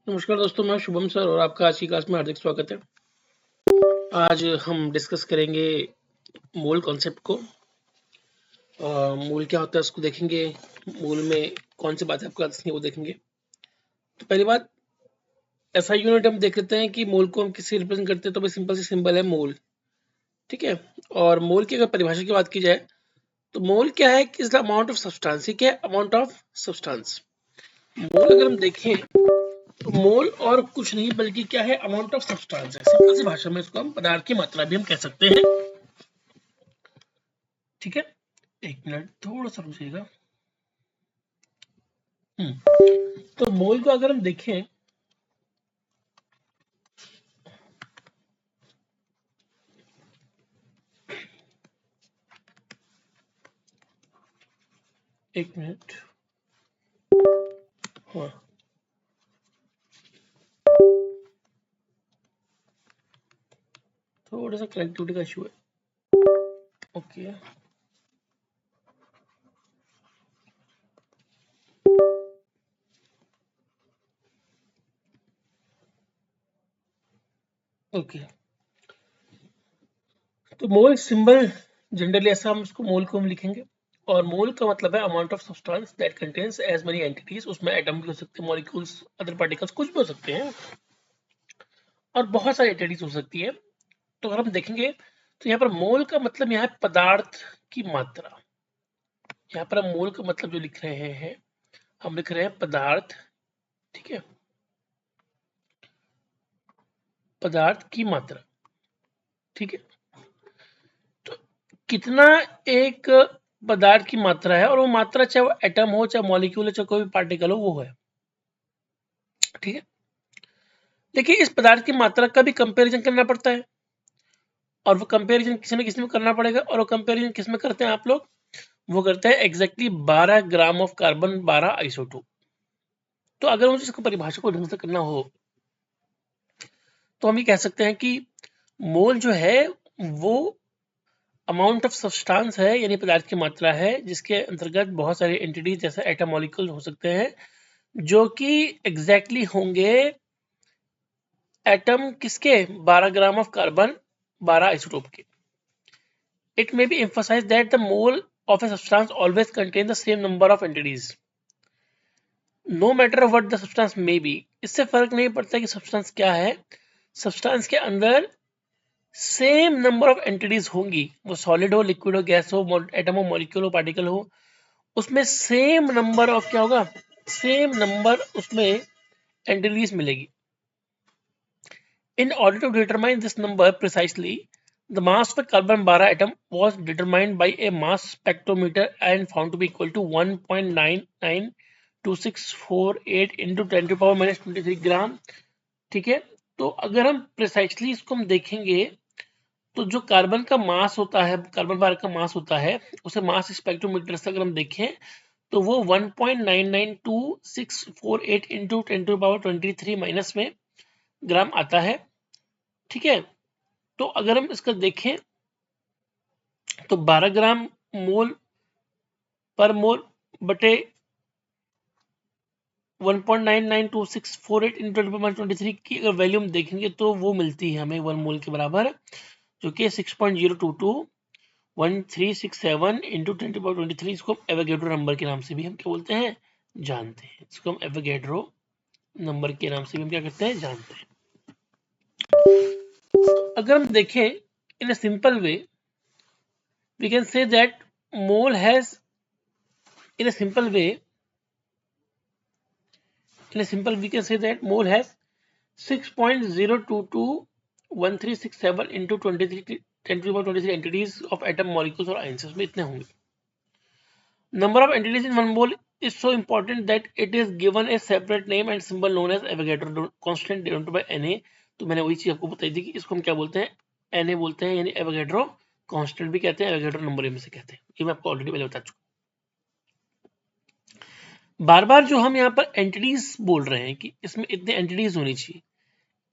नमस्कार दोस्तों, मैं शुभम सर और आपका आज की क्लास में हार्दिक स्वागत है। आज हम डिस्कस करेंगे मोल कॉन्सेप्ट को। मोल क्या होता है उसको देखेंगे, मोल में कौन सी बातें आपको आती हैं वो देखेंगे। तो पहली बात, एसआई यूनिट हम देख लेते हैं कि मोल को हम किससे रिप्रेजेंट करते हैं। तो भाई सिंपल सी सिंबल है मोल, ठीक है। और मोल की अगर परिभाषा की बात की जाए तो मोल क्या है कि is the amount of substance. क्या है? Amount of substance. मोल अगर हम देखें तो मोल और कुछ नहीं बल्कि क्या है, अमाउंट ऑफ सब्सटेंस है। सिंपल सी भाषा में इसको हम पदार्थ की मात्रा भी हम कह सकते हैं, ठीक है। एक मिनट थोड़ा सा रुकिएगा। तो मोल को अगर हम देखें एक मिनट, हाँ थोड़ा सा कनेक्टिविटी का इशू है। Okay okay. तो मोल सिंबल जनरली ऐसा हम इसको मोल को हम लिखेंगे, और मोल का मतलब है amount of substance that contains as many entities. उसमें एटम भी हो सकते हैं, मॉलिक्यूल्स, अदर पार्टिकल्स कुछ भी हो सकते हैं, और बहुत सारी एंटिटीज हो सकती है। तो अगर हम देखेंगे तो यहाँ पर मोल का मतलब यहाँ है पदार्थ की मात्रा। यहाँ पर हम मोल का मतलब जो लिख रहे हैं, हम लिख रहे हैं पदार्थ, ठीक है, पदार्थ की मात्रा, ठीक है। तो कितना एक पदार्थ की मात्रा है, और वो मात्रा चाहे वो एटम हो, चाहे मॉलिक्यूल हो, चाहे कोई भी पार्टिकल हो, वो है, ठीक है। देखिए, इस पदार्थ की मात्रा का भी कंपैरिजन करना पड़ता है, और वो कंपैरिजन किसी न किसी में करना पड़ेगा। और वो कंपैरिजन किस में करते हैं आप लोग? वो करते हैं exactly 12 gram of carbon 12 isotope. तो अगर मुझे इसको परिभाषा को ढंग से करना हो तो हम ये कह सकते हैं कि मोल जो है वो अमाउंट ऑफ सब्सटेंस है, यानी पदार्थ की मात्रा है, जिसके अंतर्गत बहुत सारे एंटिटीज जैसे एटम मॉलिक्यूल हो सकते हैं, जो कि एग्जैक्टली होंगे एटम किसके? 12 ग्राम ऑफ कार्बन 12 आइसोटोप के। It may be emphasized that the mole of a substance always contain the same number of entities no matter what the substance may be। इससे फर्क नहीं पड़ता कि सब्सटेंस क्या है, सब्सटेंस के अंदर सेम नंबर ऑफ एंटिटीज होंगी, वो सॉलिड हो, लिक्विड हो, गैस हो, एटम हो, मॉलिक्यूल हो, पार्टिकल हो, उसमें सेम नंबर ऑफ क्या होगा, सेम नंबर उसमें एंटिटीज मिलेगी। In order to determine this number precisely, the mass of a carbon 12 atom was determined by a mass spectrometer and found to be equal to 1.992648 into 10 to power minus 23 ग्राम, ठीक है। तो अगर हम precisely इसको हम देखेंगे तो जो कार्बन का मास होता है, कार्बन 12 का मास होता है, उसे मास स्पेक्ट्रोमीटर से अगर हम देखें तो वो 1.992648 इंटू 10 टू पावर 23 माइनस में ग्राम आता है, ठीक है। तो अगर हम इसका देखें तो 12 ग्राम मोल पर मोल बटे 1.992648 इंटू 10⁻23 की अगर वैल्यू हम देखेंगे तो वो मिलती है हमें 1 मोल के बराबर, जो कि 6.0221367 इंटू 10⁻23। इसको एवोगैड्रो नंबर के नाम से भी हम क्या बोलते हैं, जानते हैं। इसको हम एवोगैड्रो नंबर के नाम से भी हम क्या करते हैं, जानते हैं। अगर हम देखें in a simple way, we can say that mole has in a simple way we can say that mole has 6.0221367 into 23 10 to the power 23 entities of atom, molecules और ions में इतने होंगे। number of entities in one mole is so important that it is given a separate name and symbol known as Avogadro constant denoted by Na। तो मैंने वही चीज आपको बताई थी कि इसको हम क्या बोलते हैं, Na बोलते हैं, यानी एवोगैड्रो कांस्टेंट भी कहते हैं, एवोगैड्रो नंबर में से कहते हैं। ये मैं आपको ऑलरेडी पहले बता चुका। बार बार जो हम यहाँ पर एंटिटीज बोल रहे हैं कि इसमें इतने एंटिटीज होनी चाहिए,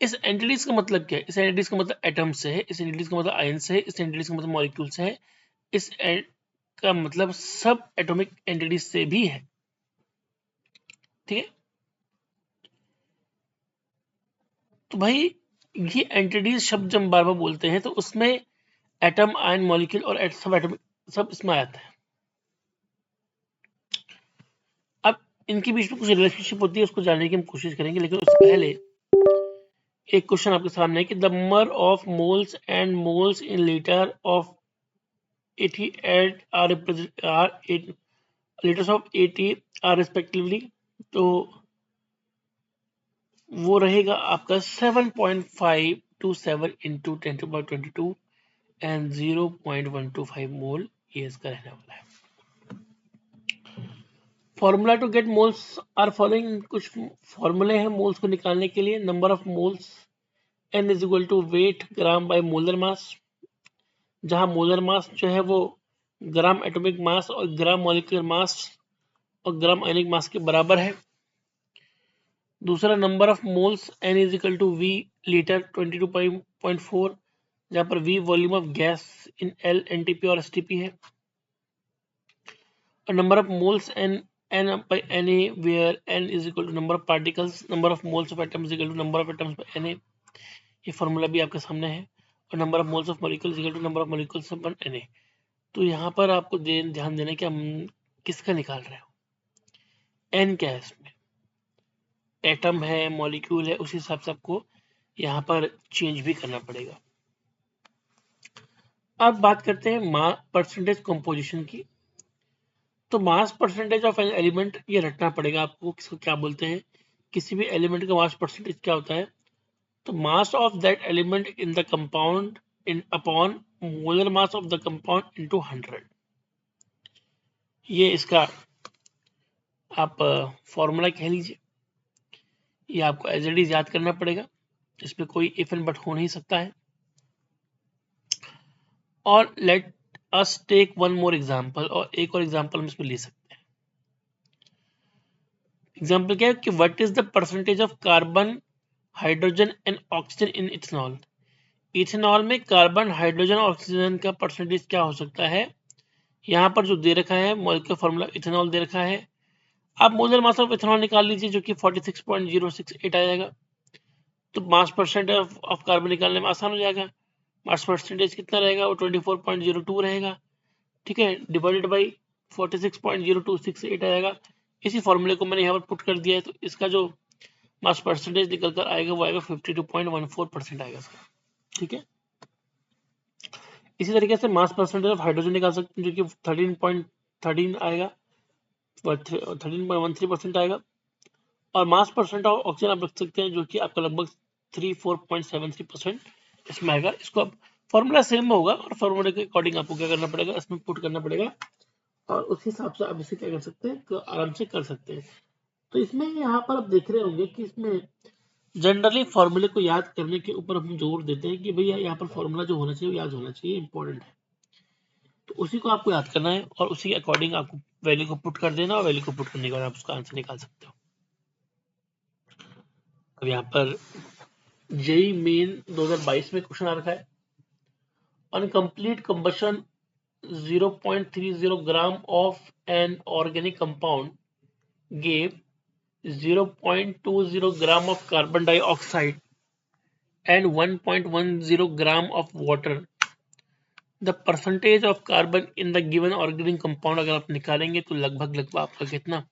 इस एंटिटीज का मतलब क्या है? इस एंटिटीज का मतलब एटम्स से है, इस एंटिटीज का मतलब आयन से है, इस एंटिटीज का मतलब मॉलिक्यूल से है, इस का मतलब सब एटॉमिक एंटिटीज से भी है, ठीक है। तो भाई ये एंटिटीज शब्द जब बार बार बोलते हैं तो उसमें एटम, आयन, मॉलिक्यूल और सब एटम सब इसमें आता है। अब इनके बीच में कुछ रिलेशनशिप होती है, उसको जानने की हम कोशिश करेंगे, लेकिन उससे पहले एक क्वेश्चन आपके सामने है कि the number of moles and moles in litre of 88 are liters of 80 are respectively, तो वो रहेगा आपका 7.527 into 10⁻22 एंड 0.125 मोल, ये इसका रहने वाला है। Formula to get moles are following, कुछ फॉर्मूले हैं मोल्स को निकालने के लिए। Number of moles n is equal to weight gram by molar mass, जहां मोलर मास जो है वो ग्राम एटॉमिक मास और ग्राम मॉलिक्यूलर मास और ग्राम आयनिक मास के बराबर है। दूसरा number of moles n is equal to V litre 22.4, जहां पर v volume of gas in L NTP और STP है। और number of moles n by Na where n is equal to number of particles, number of moles of atoms is equal to number of atoms by Na, ये formula भी आपके सामने है। और number of moles of molecules equal to number of molecules upon Na। तो यहाँ पर आपको ध्यान देना कि हम किसका निकाल रहे हो, n क्या है इसमें, एटम है, मॉलिक्यूल है, उसी हिसाब से आपको यहाँ पर चेंज भी करना पड़ेगा। अब बात करते हैं परसेंटेज कंपोजिशन की। तो mass percentage of an element ये रटना पड़ेगा आपको, किसको क्या बोलते हैं, किसी भी एलिमेंट का मास परसेंटेज क्या होता है। तो mass of that element in the compound in upon molar mass of the compound into 100, ये इसका आप फॉर्मूला कह लीजिए। ये आपको एज इट इज याद करना पड़ेगा, इसमें कोई इफ एंड बट हो नहीं सकता है। और let us take one more example, और एक और एग्जांपल हम इसमें ले सकते हैं। एग्जांपल क्या है कि what is the percentage of carbon, hydrogen and oxygen in ethanol. Ethanol में कार्बन, हाइड्रोजन और ऑक्सीजन का परसेंटेज क्या हो सकता है। यहाँ पर जो दे रखा है मॉलिक्यूलर फॉर्मूला इथेनॉल दे रखा है। आप मोलर मास ऑफ इथेनॉल निकाल लीजिए जो कि 46.068 आ जाएगा। तो मास परसेंटेज ऑफ कार्बन निकालने में आसान हो जाएगा। मास परसेंटेज कितना रहेगा, वो 24.02 रहेगा, ठीक है, डिवाइडेड बाई 46.0268 आएगा। इसी फॉर्मूले को मैंने यहाँ पर पुट कर दिया है, तो इसका जो मास परसेंटेज निकल कर आएगा वो आएगा 52.14% आएगा इसका, ठीक है। इसी तरीके से मास परसेंटेज ऑफ हाइड्रोजन निकाल सकते हैं जो कि 13.13 आएगा, 13.13% आएगा। और मास परसेंट ऑफ ऑक्सीजन आप रख सकते हैं जो कि आपका लगभग 34.73% इसमें आएगा। इसको अब फॉर्मूला सेम होगा और फॉर्मूले के अकॉर्डिंग आपको क्या करना पड़ेगा, इसमें पुट करना पड़ेगा और उस हिसाब से आप इसे क्या कर सकते हैं, तो आराम से कर सकते हैं। तो इसमें यहाँ पर आप देख रहे होंगे कि इसमें जनरली फॉर्मूले को याद करने के ऊपर हम जोर देते हैं कि भैया यहाँ पर फॉर्मूला जो होना चाहिए वो याद होना चाहिए, इंपॉर्टेंट है। तो उसी को आपको याद करना है और उसी के अकॉर्डिंग आपको वैल्यू को पुट कर देना, और वैल्यू को पुट करने के बाद आप उसका आंसर निकाल सकते हो। अब यहाँ पर जेई मेन 2022 में क्वेश्चन आ रखा है, on complete combustion 0.30 gram of an organic compound gave 0.20 gram of carbon dioxide and 1.10 gram of water. The percentage of carbon in the given organic compound अगर आप निकालेंगे तो लगभग आपका कितना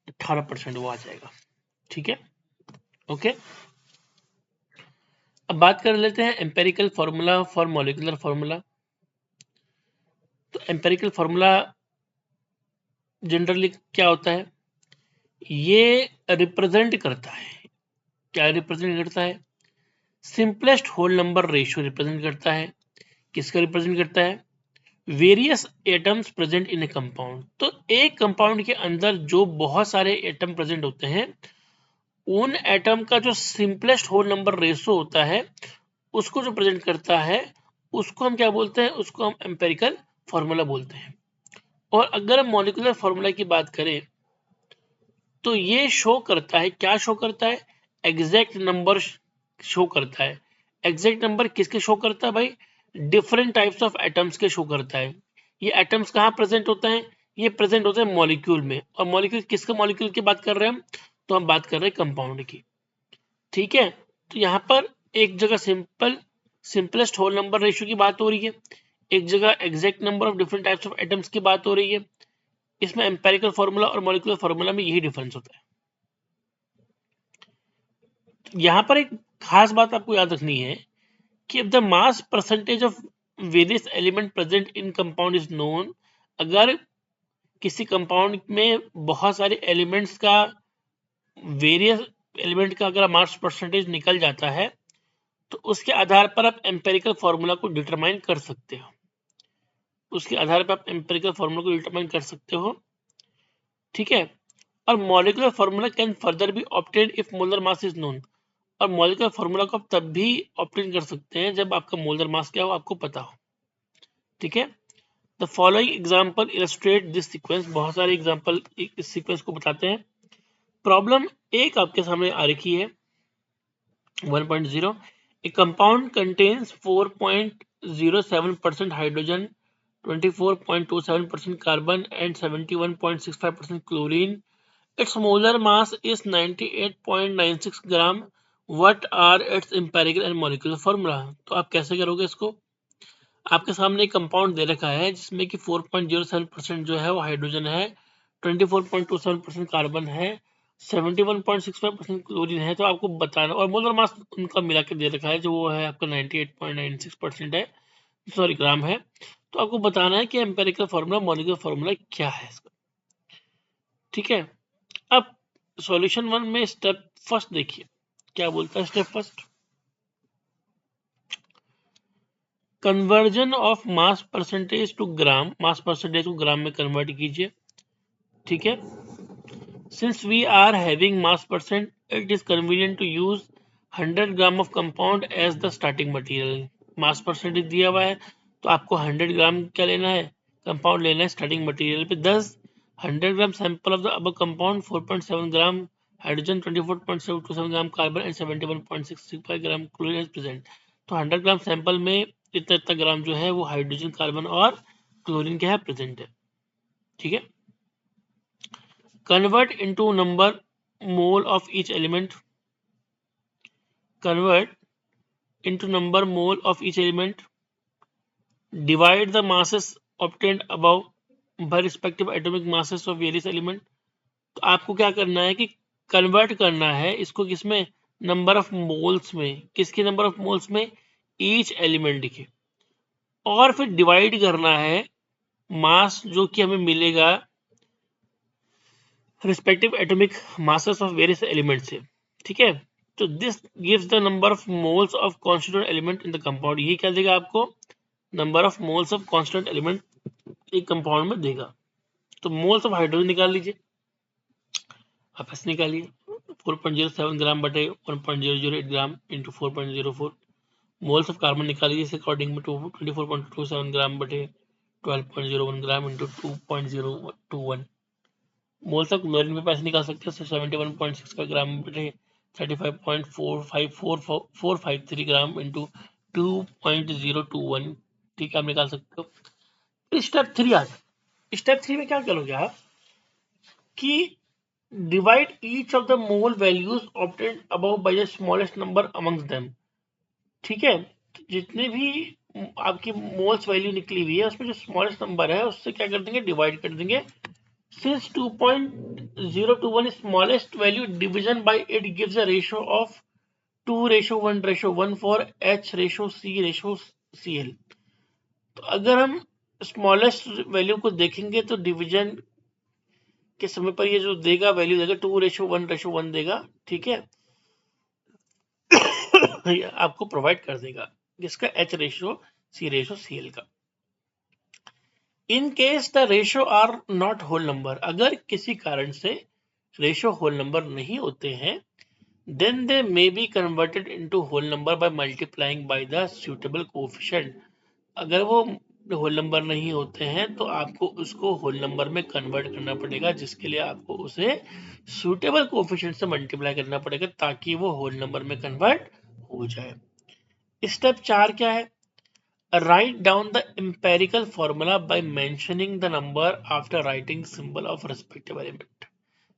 18% वो आ जाएगा, ठीक है, ओके। अब बात कर लेते हैं empirical formula for molecular formula. तो एम्पेरिकल फॉर्मूला जनरली क्या होता है, ये रिप्रेजेंट करता है, क्या रिप्रेजेंट करता है, simplest whole number ratio represent करता है। किसका रिप्रेजेंट करता है, various atoms present in a compound. तो एक कंपाउंड के अंदर जो बहुत सारे एटम प्रेजेंट होते हैं, उन एटम का जो सिंपलेस्ट होल नंबर रेशियो होता है उसको जो प्रेजेंट करता है उसको हम क्या बोलते हैं, उसको हम एम्पेरिकल फॉर्मूला बोलते हैं। और अगर हम मॉलिक्यूलर फॉर्मूला की बात करें तो ये शो करता है, क्या शो करता है, एग्जैक्ट नंबर शो करता है। एग्जैक्ट नंबर किसके शो करता है भाई, डिफरेंट टाइप्स ऑफ एटम्स के शो करता है। ये एटम्स कहाँ प्रेजेंट होता है, ये प्रेजेंट होते हैं मॉलिक्यूल में। और मॉलिक्यूल किसका मॉलिक्यूल की बात कर रहे हैं हम, तो हम बात कर रहे हैं कंपाउंड की, ठीक है। तो यहाँ पर एक जगह सिंपलेस्ट होल नंबर रेशियो की बात हो रही है, एक जगह exact number of different types of atoms की बात हो रही है। इसमें एम्पेरिकल फार्मूला और मॉलिक्यूलर फार्मूला में यही डिफरेंस होता है। यहाँ पर एक खास बात आपको याद रखनी है कि the mass percentage of various element present in compound is known. अगर किसी कंपाउंड में बहुत सारे एलिमेंट्स का वेरियस एलिमेंट का अगर मास परसेंटेज निकल जाता है तो उसके आधार पर आप एम्पेरिकल फार्मूला को डिटरमाइन कर सकते हो। उसके आधार पर आप एम्पेरिकल फार्मूला को डिटरमाइन कर सकते हो, ठीक है। और molecular formula can further B obtained if molar mass is known. और मॉलिक्यूलर फार्मूला को आप तब भी ऑब्टेन कर सकते हैं जब आपका मोलर मास क्या हो आपको पता हो, ठीक है। The following example illustrate this sequence. बहुत सारे एग्जाम्पल इस सीक्वेंस को बताते हैं। प्रॉब्लम एक आपके सामने आ रखी है 1.0। A compound contains 4.07% hydrogen, 24.27% carbon and 71.65% chlorine. Its molar mass is 98.96 gram. What are its empirical and molecular formula? तो आप कैसे करोगे इसको? आपके सामने एक कंपाउंड दे रखा है जिसमें कि 4.07% जो है वो हाइड्रोजन है, 24.27% कार्बन है, 71.65% क्लोरीन है। तो आपको बताना, और मोलर मास उनका मिला के दे रखा है जो वो है आपका 98.96% है, सॉरी ग्राम है। तो आपको बताना है कि एम्पेरिकल फार्मूला मॉलिक्यूलर फार्मूला क्या है इसका, ठीक है। अब सॉल्यूशन 1 में स्टेप फर्स्ट देखिए क्या बोलता है। Step first, conversion of mass percentage to gram. Mass percentage को ग्राम में कन्वर्ट कीजिए, ठीक है। Since we are having mass percent, it is convenient to use 100 gram of compound as the starting material. Mass percentage दिया हुआ है तो आपको 100 ग्राम क्या लेना है, कंपाउंड लेना है स्टार्टिंग मटेरियल पे। 100 ग्राम सैंपल ऑफ द अब compound, 4.7 gram hydrogen, 24.727 gram carbon and 71.65 gram chlorine is present. तो 100 ग्राम सैंपल में इतना इतना ग्राम जो है वो हाइड्रोजन, कार्बन और क्लोरीन क्या है, प्रेजेंट है, ठीक है। Convert into number mole of each element. Convert into number mole of each element. Divide the masses obtained above by respective atomic masses of various element। तो आपको क्या करना है कि कन्वर्ट करना है इसको किसमें, नंबर ऑफ मोल्स में। किसके नंबर ऑफ मोल्स में, ईच एलिमेंट के। और फिर डिवाइड करना है मास जो कि हमें मिलेगा respective atomic masses of various element से, ठीक है। तो this gives the number of moles of constituent element in the compound. ये क्या देगा आपको, number of moles of constituent element एक कंपाउंड में देगा। तो मोल्स ऑफ हाइड्रोजन निकाल लीजिए, आप ऐसे निकालिए 4.07 ग्राम बटे 1.008 gram into 4.04। Moles of carbon निकाल लीजिए इस अकॉर्डिंग में 24.27 ग्राम बटे 12.01 gram into 2.021। Moles of chlorine में पैसे निकाल सकते हैं 71.65 ग्राम बटे 35.453 ग्राम इंटू 2.021, ठीक है, आप निकाल सकते हो। स्टेप 3 आ जाए। स्टेप 3 में क्या करोगे आप कि divide each of the mole values obtained above by the smallest number amongst them, ठीक है। तो जितने भी आपकी मोल्स वैल्यू निकली हुई है उसमें जो स्मॉलेस्ट नंबर है उससे क्या कर देंगे, डिवाइड कर देंगे। Since 2.021 is smallest value, division by it gives a ratio of 2:1:1 for H ratio C ratio Cl। तो अगर हम स्मॉलेस्ट वैल्यू को देखेंगे तो डिवीजन के समय पर ये जो देगा वैल्यू देगा 2:1:1 देगा, ठीक है। आपको प्रोवाइड कर देगा जिसका H ratio C ratio Cl का। In case the ratio are not whole number, अगर किसी कारण से रेशियो होल नंबर नहीं होते हैं, then they may be converted into whole number by multiplying by the suitable coefficient। अगर वो होल नंबर नहीं होते हैं तो आपको उसको होल नंबर में कन्वर्ट करना पड़ेगा, जिसके लिए आपको उसे सुटेबल कोफिशिएंट से मल्टीप्लाई करना पड़ेगा ताकि वो होल नंबर में कन्वर्ट हो जाए। स्टेप 4 क्या है, write down the empirical formula by mentioning the number after writing symbol of respective element।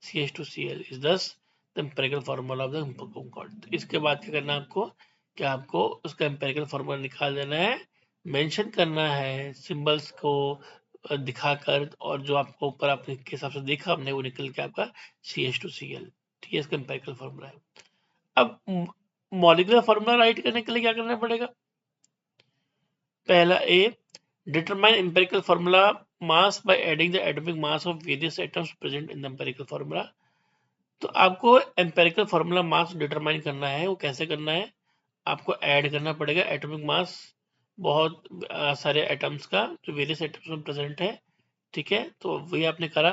CH2Cl is thus the empirical formula of the compound। इसके बाद क्या करना है आपको कि आपको उसका एम्पिरिकल फॉर्मूला निकाल देना है, मेंशन करना है सिंबल्स को दिखाकर, और जो आपको ऊपर आपने के हिसाब से देखा हमने वो निकल के आपका CH2Cl, ठीक है, इसका एम्पिरिकल फॉर्मूला है। अब मॉलिक्यूलर फॉर्मूला राइट करने के लिए क्या करना पड़ेगा? पहला A, determine empirical formula mass by adding the atomic mass of various atoms present in the empirical formula. तो आपको एम्पिरिकल फॉर्मूला मास डिटरमाइन करना है, वो कैसे करना है? आपको ऐड करना पड़ेगा एटॉमिक मास बहुत सारे एटम्स का जो वेरियस एटम्स में प्रेजेंट है, ठीक है। तो वही आपने करा।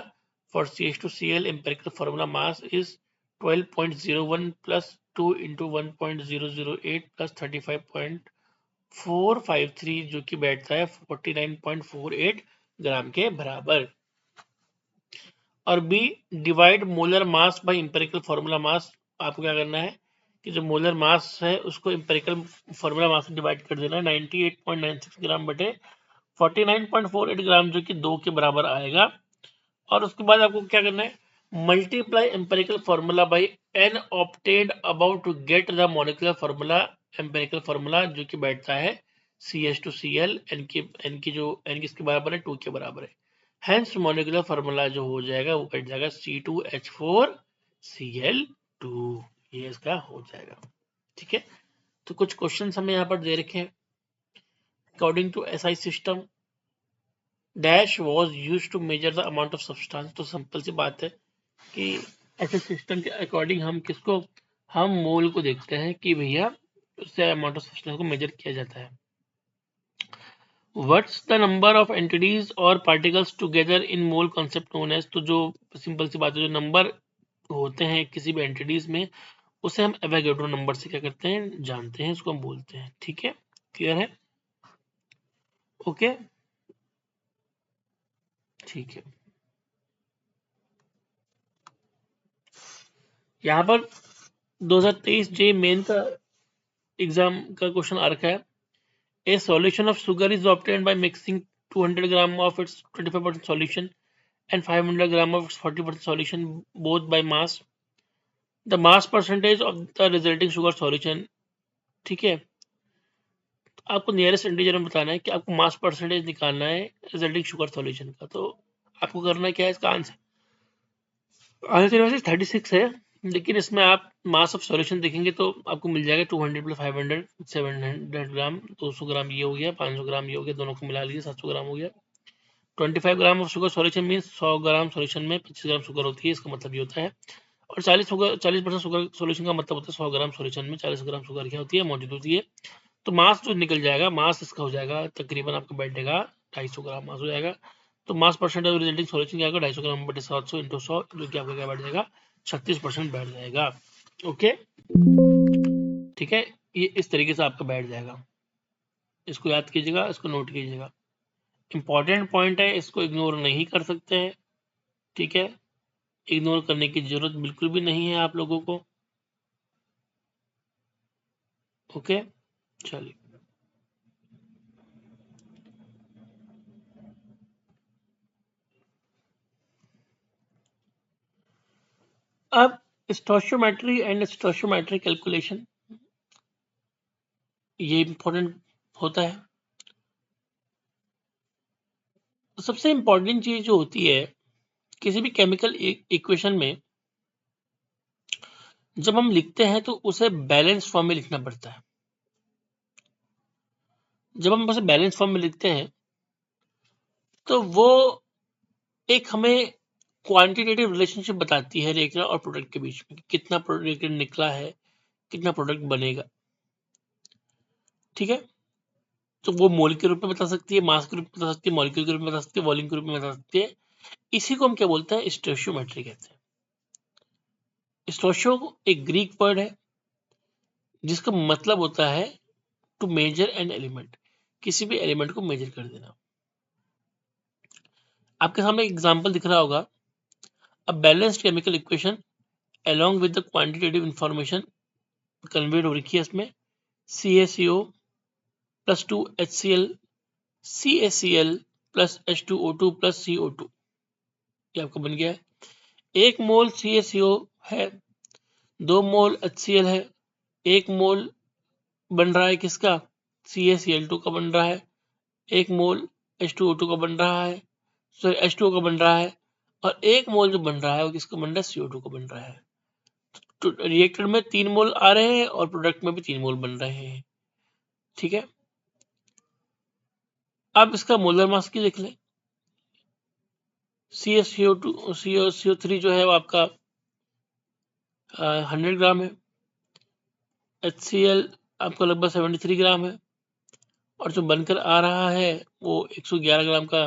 For CH2Cl empirical formula mass is 12.01 plus 2 into 1.008 plus 35.453 जो कि बैठता है 49.48 ग्राम के बराबर। और B, divide molar mass by empirical formula mass. आपको क्या करना है कि जो मोलर मास है उसको एम्पिरिकल फॉर्मूला मास से डिवाइड कर देना है 98.96 ग्राम बटे 49.48 ग्राम जो कि 2 के बराबर आएगा। और उसके बाद आपको क्या करना है, multiply empirical formula by n obtained about to get the molecular formula empirical formula जो कि बैठता है CH2Cl, n की जो n किसके बराबर है 2 के बराबर है। हेंस मॉलिक्यूलर फॉर्मूला जो हो जाएगा वो बैठ जाएगा C2H4Cl2, ये इसका हो जाएगा, ठीक है। तो कुछ क्वेश्चन हमें यहाँ पर दे रखे हैं। According to SI system dash was used to measure the amount of substance. तो सिंपल सी बात है कि ऐसे सिस्टम के अकॉर्डिंग हम मोल को देखते हैं कि भैया उससे अमाउंट ऑफ सब्सटेंस को मेजर किया जाता है। What's the number of entities और particles together in mole concept known as. तो जो सिंपल सी बात है, जो नंबर होते हैं किसी भी एंटिटीज में उसे हम एवोगैड्रो नंबर से क्या करते हैं, जानते हैं, उसको हम बोलते हैं, ठीक है। क्लियर है? ओके, ठीक है। यहाँ पर 2023 जे मेन का एग्जाम का क्वेश्चन आ रखा है। A solution of sugar is obtained by mixing 200 gram of its 25% solution and 500 gram of its 40% solution both by mass. The mass percentage of the resulting sugar solution, ठीक है। आपको nearest integer में बताना है कि आपको मास परसेंटेज निकालना है रिजल्टिंग शुगर सॉल्यूशन का। तो आपको करना क्या है, इसका आंसर वैसे 36 है, लेकिन इसमें आप मास ऑफ सॉल्यूशन देखेंगे तो आपको मिल जाएगा 200 प्लस 500 700 ग्राम, 200 ग्राम ये हो गया, 500 ग्राम ये हो गया, दोनों को मिला लीजिए 700 ग्राम हो गया। 25 gram of sugar solution means 100 gram solution में 25 ग्राम शुगर होती है, इसका मतलब ये होता है। और 40% शुगर सॉल्यूशन का मतलब होता है 100 ग्राम सॉल्यूशन में 40 ग्राम शुगर क्या होती है, मौजूद होती है। तो मास जो निकल जाएगा, मास इसका हो जाएगा तकरीबन आपका बैठेगा 250 ग्राम मास हो जाएगा। तो मास परसेंट ऑफ रिजल्टिंग सॉल्यूशन क्या होगा, 250 ग्राम बटे 700 इंटू 100 जो कि आपका क्या बैठ जाएगा 36% बैठ जाएगा। ओके, ठीक है, ये इस तरीके से आपका बैठ जाएगा। इसको याद कीजिएगा, इसको नोट कीजिएगा, इंपॉर्टेंट पॉइंट है, इसको इग्नोर नहीं कर सकते हैं, ठीक है। इग्नोर करने की जरूरत बिल्कुल भी नहीं है आप लोगों को। ओके, चलिए। अब स्टोइचियोमेट्री एंड स्टोइचियोमेट्रिक कैलकुलेशन, ये इंपॉर्टेंट होता है। तो सबसे इंपॉर्टेंट चीज जो होती है किसी भी केमिकल इक्वेशन में, जब हम लिखते हैं तो उसे बैलेंस फॉर्म में लिखना पड़ता है। जब हम उसे बैलेंस फॉर्म में लिखते हैं तो वो एक हमें क्वांटिटेटिव रिलेशनशिप बताती है रिएक्टर और प्रोडक्ट के बीच में, कितना प्रोडक्ट निकला है, कितना प्रोडक्ट बनेगा, ठीक है। तो वो मोल के रूप में बता सकती है, मास के रूप में बता सकती है, मॉलिक्यूल के रूप में बता सकती है, वॉल्यूम के रूप में बता सकती है। इसी को हम क्या बोलते हैं, स्टोइचियोमेट्री कहते हैं। स्टोइचियो एक ग्रीक वर्ड है जिसका मतलब होता है टू मेजर एन एलिमेंट, किसी भी एलिमेंट को मेजर कर देना। आपके सामने एग्जांपल दिख रहा होगा, a balanced chemical equation along with the quantitative information conveyed हो रखी है इसमें, CaCO plus 2 HCl CaCl plus H2O2 plus CO2, ये आपका बन गया है। 1 मोल CaCO है, 2 मोल HCl है, 1 मोल बन रहा है किसका, CaCl2 का बन रहा है, 1 मोल H2O2 का बन रहा है, सॉरी H2O का बन रहा है, और 1 मोल जो बन रहा है वो किसका बन रहा है, CO2 का बन रहा है। तो रिएक्टर में 3 मोल आ रहे हैं और प्रोडक्ट में भी 3 मोल बन रहे हैं। ठीक है, अब इसका मोलर मास की देख लें। CO3 जो है वो आपका 100 ग्राम है, HCl आपका लगभग 73 ग्राम है, और जो बनकर आ रहा है वो 111 ग्राम का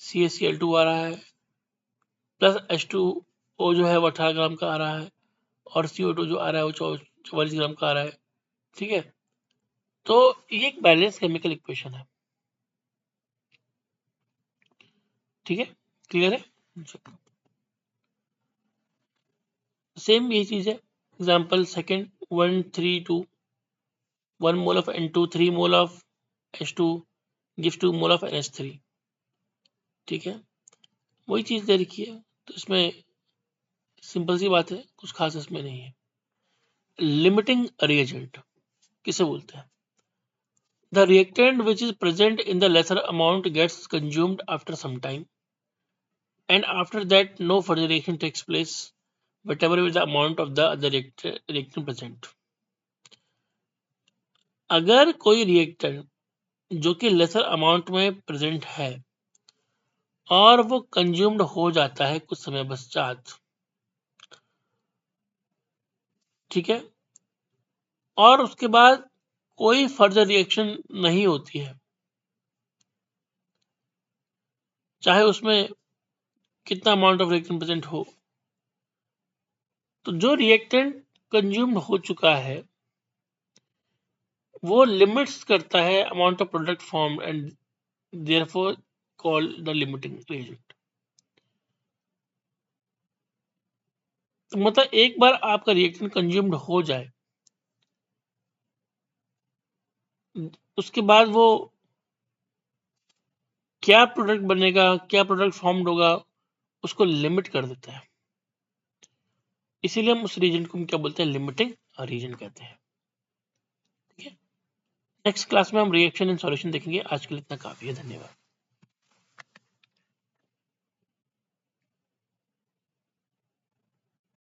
CaCl2 आ रहा है, प्लस H2O जो है वो 18 ग्राम का आ रहा है, और CO2 जो आ रहा है वो 44 ग्राम का आ रहा है। ठीक है, तो ये एक बैलेंस केमिकल इक्वेशन है। ठीक है, क्लियर है। सेम ये चीज है, example second 132, 1 mole of N2, 3 mole of H2 gives 2 mole of NH3। ठीक है, वही चीज दे रखी है, तो इसमें सिंपल सी बात है, कुछ खास इसमें नहीं है। लिमिटिंग रिएजेंट किसे बोलते हैं? The reactant which is present in the lesser amount gets consumed after some time, and after that no further reaction takes place whatever is the amount of the other reactant present। अगर कोई reactant जो कि lesser amount में present है और वो consumed हो जाता है कुछ समय पश्चात, ठीक है, और उसके बाद कोई फर्दर रिएक्शन नहीं होती है, चाहे उसमें कितना अमाउंट ऑफ रिएक्टेंट प्रेजेंट हो, तो जो रिएक्टेंट कंज्यूम्ड हो चुका है वो लिमिट्स करता है amount of product form and therefore called the limiting reagent. तो मतलब एक बार आपका रिएक्टेंट कंज्यूम्ड हो जाए, उसके बाद वो क्या प्रोडक्ट बनेगा, क्या प्रोडक्ट फॉर्म्ड होगा, उसको लिमिट कर देता है। इसीलिए हम उस रीजन को क्या बोलते हैं, लिमिटिंग रीजन कहते हैं। ठीक है, नेक्स्ट क्लास में हम रिएक्शन एंड सॉल्यूशन देखेंगे। आज के लिए इतना काफी है, धन्यवाद।